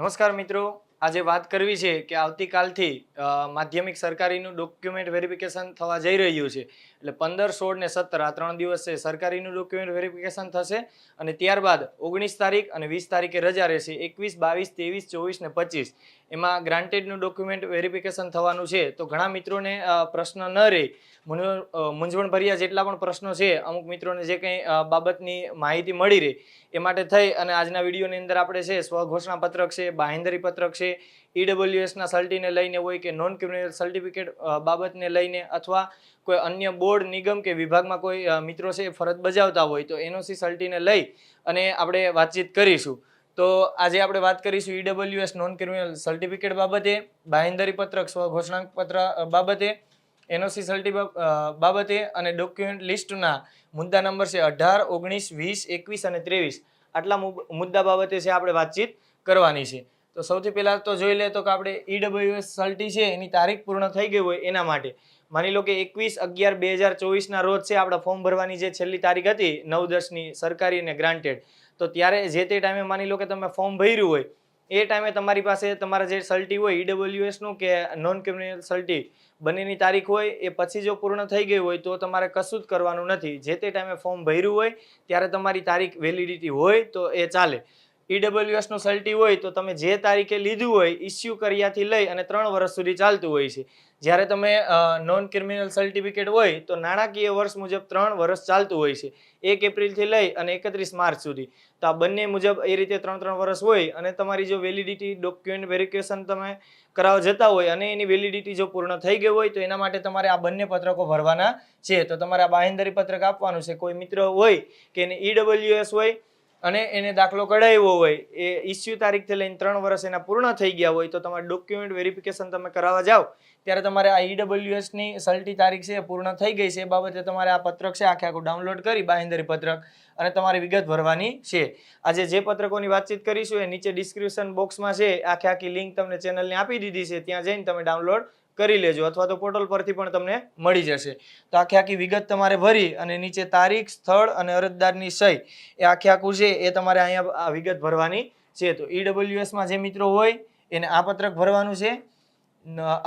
નમસ્કાર મિત્રો, આજે વાત કરવી છે કે આવતીકાલથી માધ્યમિક સરકારીનું ડોક્યુમેન્ટ વેરિફિકેશન થવા જઈ રહ્યું છે. એટલે 15, 16 ને 17 આ 3 દિવસ છે સરકારીનું ડોક્યુમેન્ટ વેરિફિકેશન થશે અને ત્યારબાદ 19 તારીખ અને 20 તારીખે રજા રહેશે. 21, 22, 23, 24 ને 25 એમાં ગ્રાન્ટેડનું ડોક્યુમેન્ટ વેરિફિકેશન થવાનું છે. તો ઘણા મિત્રોને પ્રશ્ન ન રહે, મૂંઝવણભર્યા જેટલા પણ પ્રશ્નો છે, અમુક મિત્રોને જે કંઈ બાબતની માહિતી મળી રહે એ માટે થઈ અને આજના વિડીયોની અંદર આપણે છે સ્વઘોષણા પત્રક છે, બાંહેધરી પત્રક છે, ઈડબ્લ્યુએસના સર્ટિને લઈને હોય કે નોન ક્રિમિનલ સર્ટિફિકેટ બાબતને લઈને અથવા કોઈ અન્ય બોર્ડ, નિગમ કે વિભાગમાં કોઈ મિત્રો છે ફરજ બજાવતા હોય તો એનઓસી સર્ટિને લઈ અને આપણે વાતચીત કરીશું. તો આજે આપણે વાત કરીશું ઈડબ્લ્યુએસ નોન ક્રિમિનલ સર્ટિફિકેટ બાબતે, બાંહેધરી પત્રક સ્વઘોષણા પત્ર બાબતે, એનઓસી સર્ટિ બાબતે અને ડોક્યુમેન્ટ લિસ્ટના મુદ્દા નંબર છે 18, 19, 20, 21 અને 23 આટલા મુદ્દા બાબતે છે આપણે વાતચીત કરવાની છે. તો સૌથી પહેલા તો જોઈ લે તો કે આપણે ઈડબ્લ્યુએસ સર્ટી છે એની તારીખ પૂર્ણ થઈ ગઈ હોય એના માટે માની લો કે 21/11/2024 ના રોજ છે આપણે ફોર્મ ભરવાની જે છેલ્લી તારીખ હતી 9/10ની સરકારી અને ગ્રાન્ટેડ, તો ત્યારે જે તે ટાઈમે માની લો કે તમે ફોર્મ ભર્યું હોય એ ટાઈમે તમારી પાસે તમારા જે સર્ટી હોય ઈડબ્લ્યુએસનું કે નોન ક્રિમિનલ સર્ટી બંનેની તારીખ હોય એ પછી જો પૂર્ણ થઈ ગઈ હોય તો તમારે કશું જ કરવાનું નથી. જે તે ટાઈમે ફોર્મ ભર્યું હોય ત્યારે તમારી તારીખ વેલિડિટી હોય તો એ ચાલે. ઈડબ્લ્યુએસનું સર્ટી હોય તો તમે જે તારીખે લીધું હોય ઇસ્યુ કર્યાથી લઈ અને 3 વર્ષ સુધી ચાલતું હોય છે. જ્યારે તમે નોન ક્રિમિનલ સર્ટિફિકેટ હોય તો નાણાકીય વર્ષ મુજબ 3 વર્ષ ચાલતું હોય છે, 1 એપ્રિલથી લઈ અને 31 માર્ચ સુધી. તો આ બંને મુજબ એ રીતે 3 વર્ષ હોય અને તમારી જો વેલિડિટી ડોક્યુમેન્ટ વેરિફિકેશન તમે કરાવવા જતા હોય અને એની વેલિડિટી જો પૂર્ણ થઈ ગઈ હોય તો એના માટે તમારે આ બંને પત્રકો ભરવાના છે. તો તમારે આ બાંહેધરી પત્રક આપવાનું છે. કોઈ મિત્ર હોય કે એને ઈડબ્લ્યુએસ હોય અને એને દાખલો કઢાવ્યો હોય એ ઇસ્યુ તારીખથી લઈને 3 વર્ષ એના પૂર્ણ થઈ ગયા હોય તો તમારે ડોક્યુમેન્ટ વેરિફિકેશન તમે કરાવવા જાઓ ત્યારે તમારે આ ઈડબ્લ્યુએસની સર્ટી તારીખ છે પૂર્ણ થઈ ગઈ છે એ બાબતે તમારે આ પત્રક છે આખે આખું ડાઉનલોડ કરી બાંહેધરી પત્રક અને તમારી વિગત ભરવાની છે. આજે જે પત્રકોની વાતચીત કરીશું એ નીચે ડિસ્ક્રિપ્શન બોક્સમાં છે આખે આખી લિંક તમને ચેનલની આપી દીધી છે, ત્યાં જઈને તમે ડાઉનલોડ કરી લેજો અથવા તો પોર્ટલ પરથી પણ તમને મળી જશે. તો આખી આખી વિગત તમારે ભરી અને નીચે તારીખ, સ્થળ અને અરજદારની સહી એ આખે આખું છે એ તમારે અહીંયા વિગત ભરવાની છે. તો ઈડબ્લ્યુએસમાં જે મિત્રો હોય એને આ પત્રક ભરવાનું છે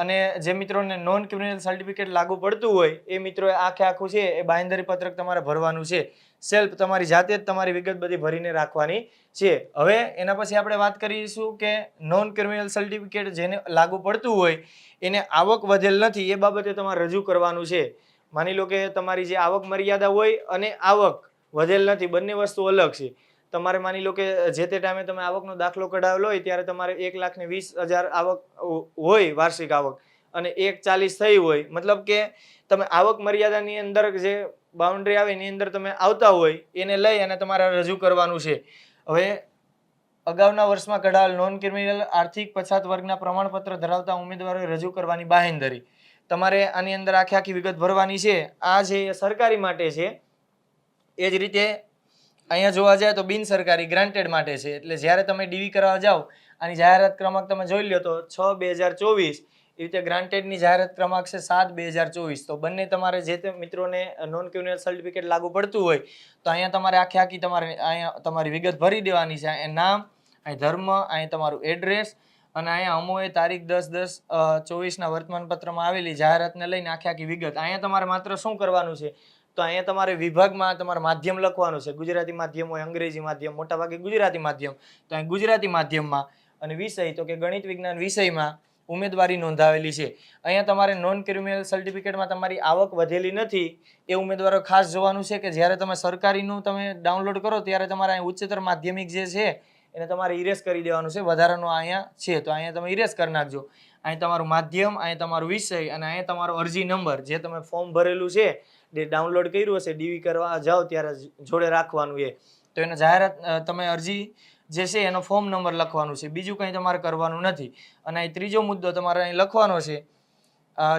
અને જે મિત્રોને નોન ક્રિમિનલ સર્ટિફિકેટ લાગુ પડતું હોય એ મિત્રોએ આખે આખું છે એ બાંહેધરી પત્રક તમારે ભરવાનું છે. સેલ્ફ તમારી જાતે જ તમારી વિગત બધી ભરીને રાખવાની છે. હવે એના પછી આપણે વાત કરીશું કે નોન ક્રિમિનલ સર્ટિફિકેટ જેને લાગુ પડતું હોય એને આવક વધેલ નથી એ બાબતે તમારે રજૂ કરવાનું છે. માની લો કે તમારી જે આવક મર્યાદા હોય અને આવક વધેલ નથી, બંને વસ્તુ અલગ છે. તમારે માની લો કે જે તે ટાઈમે તમે આવકનો દાખલો કઢાવેલો હોય ત્યારે તમારે 1,20,000 આવક હોય વાર્ષિક આવક અને 1,40,000 થઈ હોય, મતલબ કે તમે આવક મર્યાદાની અંદર જે બાઉન્ડ્રી આવે એની અંદર તમે આવતા હોય એને લઈ અને તમારે રજૂ કરવાનું છે. હવે અગાઉના વર્ષમાં કઢાવેલ નોન ક્રિમિનલ આર્થિક પછાત વર્ગના પ્રમાણપત્ર ધરાવતા ઉમેદવારોએ રજૂ કરવાની બાંહેધરી તમારે આની અંદર આખી આખી વિગત ભરવાની છે. આ જે સરકારી માટે છે એ જ રીતે અહીંયા જોવા જાય તો બિન સરકારી ગ્રાન્ટેડ માટે છે. એટલે જ્યારે તમે ડીવી કરાવવા જાઓ આની જાહેરાત ક્રમાંક તમે જોઈ લો તો 6/2024 એ રીતે ગ્રાન્ટેડની જાહેરાત ક્રમાંક છે 7/2024. તો બંને તમારે જે તે મિત્રોને નોન ક્રિમિનલ સર્ટિફિકેટ લાગુ પડતું હોય તો અહીંયા તમારે આખી આખી તમારે અહીંયા તમારી વિગત ભરી દેવાની છે. અહીંયા નામ, અહીં ધર્મ, અહીં તમારું એડ્રેસ અને અહીંયા અમોએ તારીખ 10/10/24ના વર્તમાનપત્રમાં આવેલી જાહેરાતને લઈને આખી આખી વિગત. અહીંયા તમારે માત્ર શું કરવાનું છે તો અહીંયા તમારે વિભાગમાં તમારે માધ્યમ લખવાનું છે. ગુજરાતી માધ્યમ હોય, અંગ્રેજી માધ્યમ, મોટાભાગે ગુજરાતી માધ્યમ, તો અહીં ગુજરાતી માધ્યમમાં અને વિષય તો કે ગણિત વિજ્ઞાન વિષયમાં ઉમેદવારી નોંધાવેલી છે. અહીંયા તમારે નોન ક્રિમિનલ સર્ટિફિકેટમાં તમારી આવક વધેલી નથી એ ઉમેદવારો ખાસ જોવાનું છે કે જ્યારે તમે સરકારીનું તમે ડાઉનલોડ કરો ત્યારે તમારે અહીં ઉચ્ચતર માધ્યમિક જે છે એને તમારે ઇરેઝ કરી દેવાનું છે. વધારાનું અહીંયા છે તો અહીંયા તમે ઇરેઝ કરી નાખજો. અહીં તમારું માધ્યમ, અહીં તમારું વિષય અને અહીંયા તમારો અરજી નંબર જે તમે ફોર્મ ભરેલું છે જે ડાઉનલોડ કર્યું હશે ડીવી કરવા જાઓ ત્યારે જોડે રાખવાનું એ. તો એનો જાહેરાત તમે અરજી જે છે એનો ફોર્મ નંબર લખવાનું છે. બીજું કંઈ તમારે કરવાનું નથી. અને અહીં ત્રીજો મુદ્દો તમારે અહીં લખવાનો છે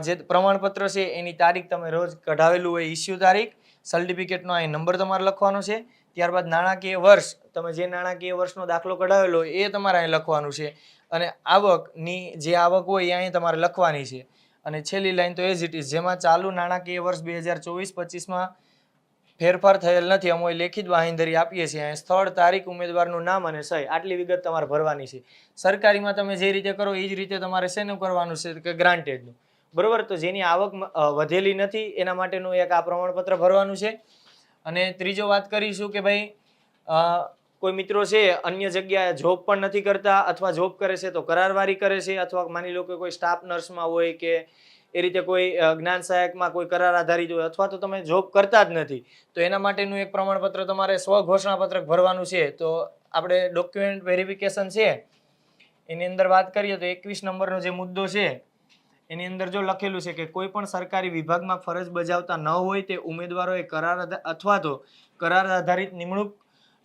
જે પ્રમાણપત્ર છે એની તારીખ તમે રોજ કઢાવેલું હોય ઇસ્યુ તારીખ, સર્ટિફિકેટનો અહીં નંબર તમારે લખવાનો છે. ત્યારબાદ નાણાકીય વર્ષ, તમે જે નાણાકીય વર્ષનો દાખલો કઢાવેલો હોય એ તમારે અહીં લખવાનું છે. અને આવકની જે આવક હોય એ અહીં તમારે લખવાની છે. અને છેલ્લી લાઈન તો એઝ ઇટ ઇઝ જેમાં ચાલુ નાણાકીય વર્ષ 2024-25માં ફેરફાર થયેલ નથી. અમે લેખિત બાંહેધરી આપીએ છીએ. અહીં સ્થળ, તારીખ, ઉમેદવારનું નામ અને સહી આટલી વિગત તમારે ભરવાની છે. સરકારીમાં તમે જે રીતે કરો એ જ રીતે તમારે શેનું કરવાનું છે કે ગ્રાન્ટેડનું, બરોબર. તો જેની આવક વધેલી નથી એના માટેનું એક આ પ્રમાણપત્ર ભરવાનું છે. અને ત્રીજો વાત કરીશું કે ભાઈ કોઈ મિત્રો છે અન્ય જગ્યાએ જોબ પણ નથી કરતા અથવા જોબ કરે છે તો કરારવારી કરે છે, અથવા માની લો કે કોઈ સ્ટાફ નર્સમાં હોય કે એ રીતે કોઈ જ્ઞાન સહાયકમાં કોઈ કરાર આધારિત હોય, અથવા તો તમે જોબ કરતા જ નથી, તો એના માટેનું એક પ્રમાણપત્ર તમારે સ્વઘોષણાપત્રક ભરવાનું છે. તો આપણે ડોક્યુમેન્ટ વેરિફિકેશન છે એની અંદર વાત કરીએ તો 21 નંબરનો જે મુદ્દો છે એની અંદર જો લખેલું છે કે કોઈ પણ સરકારી વિભાગમાં ફરજ બજાવતા ન હોય તે ઉમેદવારોએ કરાર અથવા તો કરાર આધારિત નિમણૂક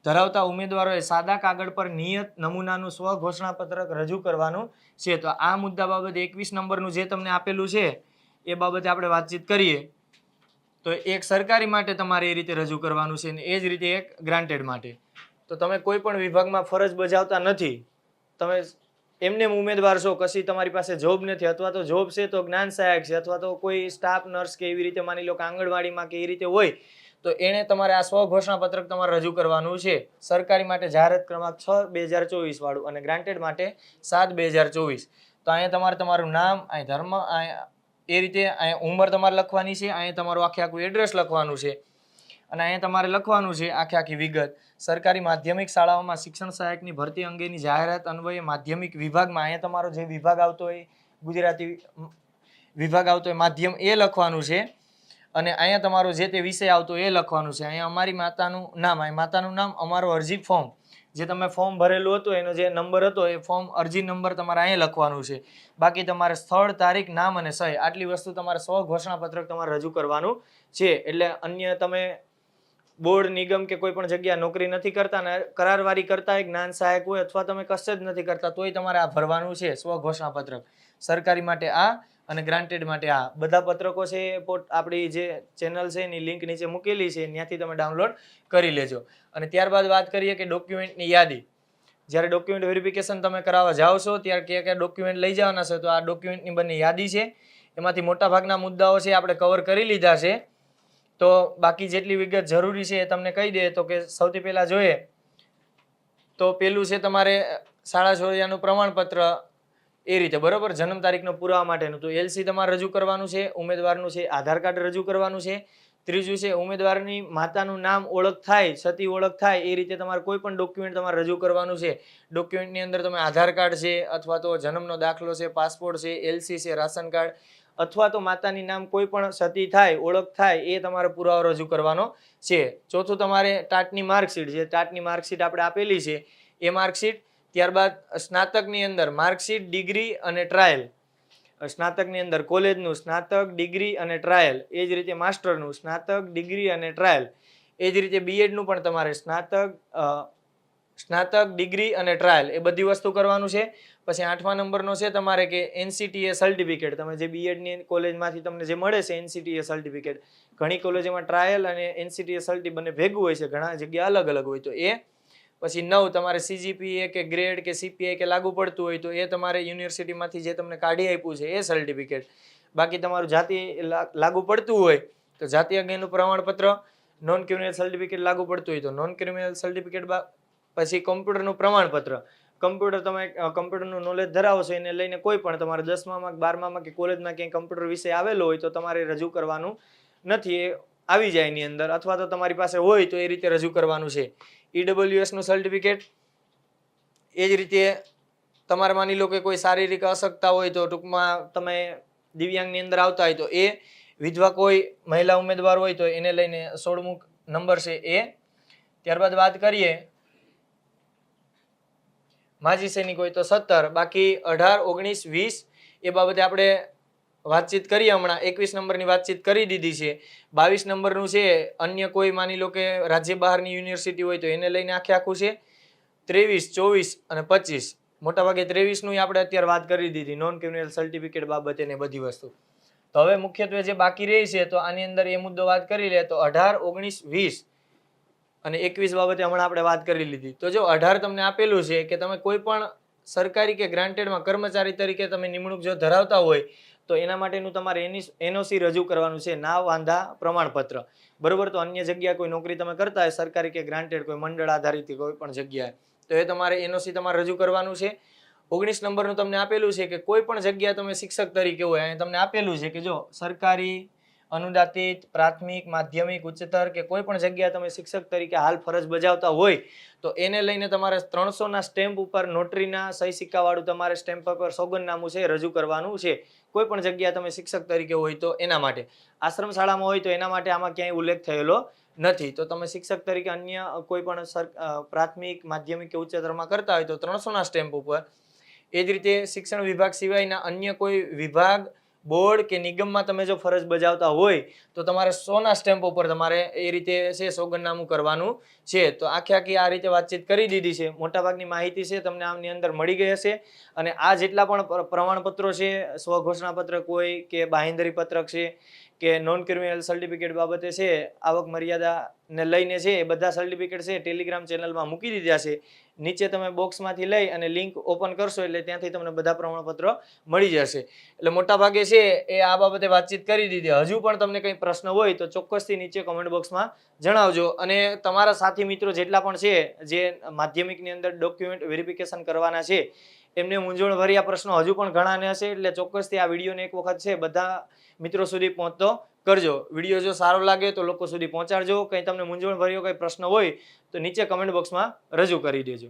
ધરાવતા ઉમેદવારોએ સાદા કાગળ પર નિયત નમૂનાનું સ્વઘોષણાપત્રક રજૂ કરવાનું છે. તો આ મુદ્દા બાબતે 21 નંબરનું જે તમને આપેલું છે એ બાબતે આપણે વાતચીત કરીએ. તો એક સરકારી માટે તમારે એ રીતે રજૂ કરવાનું છે અને એ જ રીતે એક ગ્રાન્ટેડ માટે. તો તમે કોઈ પણ વિભાગમાં ફરજ બજાવતા નથી, તમે એમને ઉમેદવાર છો, કશી તમારી પાસે જોબ નથી, અથવા તો જોબ છે તો જ્ઞાન સહાયક છે, અથવા તો કોઈ સ્ટાફ નર્સ કે એવી રીતે માની લો કે આંગણવાડીમાં કે એ રીતે હોય, તો એને તમારે આ સ્વઘોષણાપત્રક તમારે રજૂ કરવાનું છે. સરકારી માટે જાહેરાત ક્રમાંક 6/2024 વાળું અને ગ્રાન્ટેડ માટે 7/2024. તો અહીંયા તમારે તમારું નામ, અહીં ધર્મ, એ રીતે અહીંયા ઉંમર તમારે લખવાની છે, અહીંયા તમારું આખું એડ્રેસ લખવાનું છે અને અહીંયા તમારે લખવાનું છે આખી વિગત. સરકારી માધ્યમિક શાળાઓમાં શિક્ષણ સહાયકની ભરતી અંગેની જાહેરાત અન્વયે માધ્યમિક વિભાગમાં અહીંયા તમારો જે વિભાગ આવતો હોય, ગુજરાતી વિભાગ આવતો હોય, માધ્યમ, એ લખવાનું છે. અને અહીંયા તમારો જે તે વિષય આવતો એ લખવાનું છે. અહીંયા અમારી માતાનું નામ, અહીં માતાનું નામ, અમારો અરજી ફોર્મ જે તમે ફોર્મ ભરેલું હતું એનો જે નંબર હતો એ ફોર્મ અરજી નંબર તમારે અહીંયા લખવાનું છે. બાકી તમારે સ્થળ, તારીખ, નામ અને સહી આટલી વસ્તુ તમારે સ્વઘોષણાપત્રક તમારે રજૂ કરવાનું છે. એટલે અન્ય તમે બોર્ડ, નિગમ કે કોઈ પણ જગ્યા નોકરી નથી કરતા ને કરારવારી કરતા હોય, જ્ઞાન સહાયક હોય, અથવા તમે કશે જ નથી કરતા, તોય તમારે આ ભરવાનું છે સ્વઘોષણાપત્રક. સરકારી માટે આ અને ગ્રાન્ટેડ માટે આ. બધા પત્રકો છે આપણી જે ચેનલ છે એની લિંક નીચે મૂકેલી છે, ત્યાંથી તમે ડાઉનલોડ કરી લેજો. અને ત્યારબાદ વાત કરીએ કે ડોક્યુમેન્ટની યાદી. જ્યારે ડોક્યુમેન્ટ વેરિફિકેશન તમે કરાવવા જાઓ છો ત્યારે કયા કયા ડોક્યુમેન્ટ લઈ જવાના છે, તો આ ડોક્યુમેન્ટની બંને યાદી છે. એમાંથી મોટાભાગના મુદ્દાઓ છે આપણે કવર કરી લીધા છે. તો બાકી જેટલી વિગત જરૂરી છે એ તમને કહી દે તો કે સૌથી પહેલા જોઈએ તો પેલું છે તમારે શાળા છોડ્યાનું પ્રમાણપત્ર, એ રીતે, બરોબર. જન્મ તારીખનો પુરાવા માટેનું તો LC તમારે રજૂ કરવાનું છે. ઉમેદવારનું છે આધાર કાર્ડ રજૂ કરવાનું છે. ત્રીજું છે ઉમેદવારની માતાનું નામ ઓળખ થાય, સતી ઓળખ થાય એ રીતે તમારે કોઈ પણ ડોક્યુમેન્ટ તમારે રજૂ કરવાનું છે. ડોક્યુમેન્ટની અંદર તમે આધાર કાર્ડ છે, અથવા તો જન્મનો દાખલો છે, પાસપોર્ટ છે, LC છે, રાશન કાર્ડ, અથવા તો માતાની નામ કોઈ પણ સતી થાય, ઓળખ થાય એ તમારે પુરાવો રજૂ કરવાનો છે. ચોથું તમારે ટાટની માર્કશીટ, જે ટાટની માર્કશીટ આપણે આપેલી છે એ માર્કશીટ. ત્યારબાદ સ્નાતકની અંદર માર્કશીટ, ડિગ્રી અને ટ્રાયલ. સ્નાતકની અંદર કોલેજનું સ્નાતક, ડિગ્રી અને ટ્રાયલ. એ જ રીતે માસ્ટરનું સ્નાતક, ડિગ્રી અને ટ્રાયલ. એ જ રીતે બીએડનું પણ તમારે સ્નાતક, ડિગ્રી અને ટ્રાયલ, એ બધી વસ્તુ કરવાનું છે. પછી 8મા નંબરનો છે તમારે કે NCTA સર્ટિફિકેટ. તમે જે બીએડની કોલેજમાંથી તમને જે મળે છે NCTA સર્ટિફિકેટ, ઘણી કોલેજોમાં ટ્રાયલ અને NCTA સર્ટિ બંને ભેગું હોય છે, ઘણા જગ્યા અલગ અલગ હોય, તો એ. પછી 9 તમારે CGPA કે ગ્રેડ કે CPI કે લાગુ પડતું હોય તો એ તમારે યુનિવર્સિટીમાંથી જે તમને કાઢી આપ્યું છે એ સર્ટિફિકેટ. બાકી તમારું જાતિ લાગુ પડતું હોય તો જાતિ અંગેનું પ્રમાણપત્ર, નોન ક્રિમિનલ સર્ટિફિકેટ લાગુ પડતું હોય તો નોન ક્રિમિનલ સર્ટિફિકેટ. પછી કમ્પ્યુટરનું પ્રમાણપત્ર. કમ્પ્યુટર તમે કમ્પ્યુટરનું નોલેજ ધરાવો છો એને લઈને કોઈ પણ તમારે 10મામાં, 12મામાં કે કોલેજમાં ક્યાંય કમ્પ્યુટર વિષય આવેલો હોય તો તમારે રજૂ કરવાનું નથી, એ આવી જાય એની અંદર, અથવા તો તમારી પાસે હોય તો એ રીતે રજૂ કરવાનું છે. EWS નું સર્ટિફિકેટ. એ જ રીતે તમારે માની લો કે કોઈ શારીરિક અશક્તતા હોય તો ટૂંકમાં તમે દિવ્યાંગની અંદર આવતા હોય તો એ. વિધવા કોઈ મહિલા ઉમેદવાર હોય તો એને લઈને 16મો નંબર છે એ. ત્યારબાદ વાત કરીએ માજી સૈનિક હોય તો 17. બાકી 18, 19, 20 એ બાબતે આપણે વાતચીત કરીએ. હમણાં 21 નંબરની વાતચીત કરી દીધી છે. 22 નંબરનું છે અન્ય કોઈ માની લો કે રાજ્ય બહારની યુનિવર્સિટી હોય તો એને લઈને આખું છે. 23, 24 અને 25. મોટાભાગે 23નું આપણે અત્યારે વાત કરી દીધી, નોન ક્રિમિનલ સર્ટિફિકેટ બાબતે ને બધી વસ્તુ. તો હવે મુખ્યત્વે જે બાકી રહી છે તો આની અંદર એ મુદ્દો વાત કરી લે તો 18, 19, 20 અને 21 બાબતે હમણાં આપણે વાત કરી લીધી. તો જો 18 તમને આપેલું છે કે તમે કોઈ પણ સરકારી કે ગ્રાન્ટેડમાં કર્મચારી તરીકે તમે નિમણૂક જો ધરાવતા હોય તો એના માટેનું તમારે એનઓસી રજૂ કરવાનું છે, ના વાંધા પ્રમાણપત્ર, બરોબર. તો અન્ય જગ્યાએ કોઈ નોકરી તમે કરતા હોય સરકારી કે ગ્રાન્ટેડ કોઈ મંડળ આધારિત કોઈ પણ જગ્યાએ, તો એ તમારે એનઓસી તમારે રજૂ કરવાનું છે. 19 નંબરનું તમને આપેલું છે કે કોઈ પણ જગ્યાએ તમે શિક્ષક તરીકે હોય, અહીં તમને આપેલું છે કે જો સરકારી, અનુદાનિત, પ્રાથમિક, માધ્યમિક, ઉચ્ચતર કે કોઈ પણ જગ્યાએ તમે શિક્ષક તરીકે હાલ ફરજ બજાવતા હોય તો એને લઈને તમારે 300ના સ્ટેમ્પ ઉપર નોટરીના સહી સિક્કાવાળું તમારે સ્ટેમ્પ પર સોગંદનામું છે રજૂ કરવાનું છે. કોઈ પણ જગ્યાએ તમે શિક્ષક તરીકે હોય તો એના માટે. આશ્રમ શાળામાં હોય તો એના માટે આમાં ક્યાંય ઉલ્લેખ થયેલો નથી. તો તમે શિક્ષક તરીકે અન્ય કોઈ પણ પ્રાથમિક, માધ્યમિક કે ઉચ્ચતરમાં કરતા હોય તો 300ના સ્ટેમ્પ ઉપર. એ જ રીતે શિક્ષણ વિભાગ સિવાયના અન્ય કોઈ વિભાગ, બોર્ડ કે નિગમમાં તમે જો ફરજ બજાવતા હોય તો તમારે 100ના સ્ટેમ્પ ઉપર તમારે એ રીતે છે સોગંદનામું કરવાનું છે. તો આખી આ રીતે વાતચીત કરી દીધી છે. મોટાભાગની માહિતી છે તમને આમની અંદર મળી ગઈ હશે. અને આ જેટલા પણ પ્રમાણપત્રો છે, સ્વઘોષણાપત્ર કોઈ કે બાંહેધરી પત્રક છે કે નોન ક્રિમિનલ સર્ટિફિકેટ બાબતે છે, આવક મર્યાદાને લઈને છે, એ બધા સર્ટિફિકેટ છે ટેલિગ્રામ ચેનલમાં મૂકી દીધા છે. નીચે તમે બોક્સમાંથી લઈ અને લિંક ઓપન કરશો એટલે ત્યાંથી તમને બધા પ્રમાણપત્રો મળી જશે. એટલે મોટાભાગે છે એ આ બાબતે વાતચીત કરી દીધી. હજુ પણ તમને કંઈ પ્રશ્ન હોય તો ચોક્કસથી નીચે કોમેન્ટ બોક્સમાં જણાવજો. અને તમારા સાથી મિત્રો જેટલા પણ છે જે માધ્યમિકની અંદર ડોક્યુમેન્ટ વેરિફિકેશન કરવાના છે, એમને મૂંઝવણભર્યા પ્રશ્નો હજુ પણ ઘણાને હશે. એટલે ચોક્કસથી આ વિડીયોને એક વખત છે બધા મિત્રો સુધી પહોંચતો કરજો. વિડીયો જો સારો લાગે તો લોકો સુધી પહોંચાડજો. કંઈ તમને મૂંઝવણભર્યો કંઈ પ્રશ્ન હોય તો નીચે કમેન્ટ બોક્સમાં રજૂ કરી દેજો.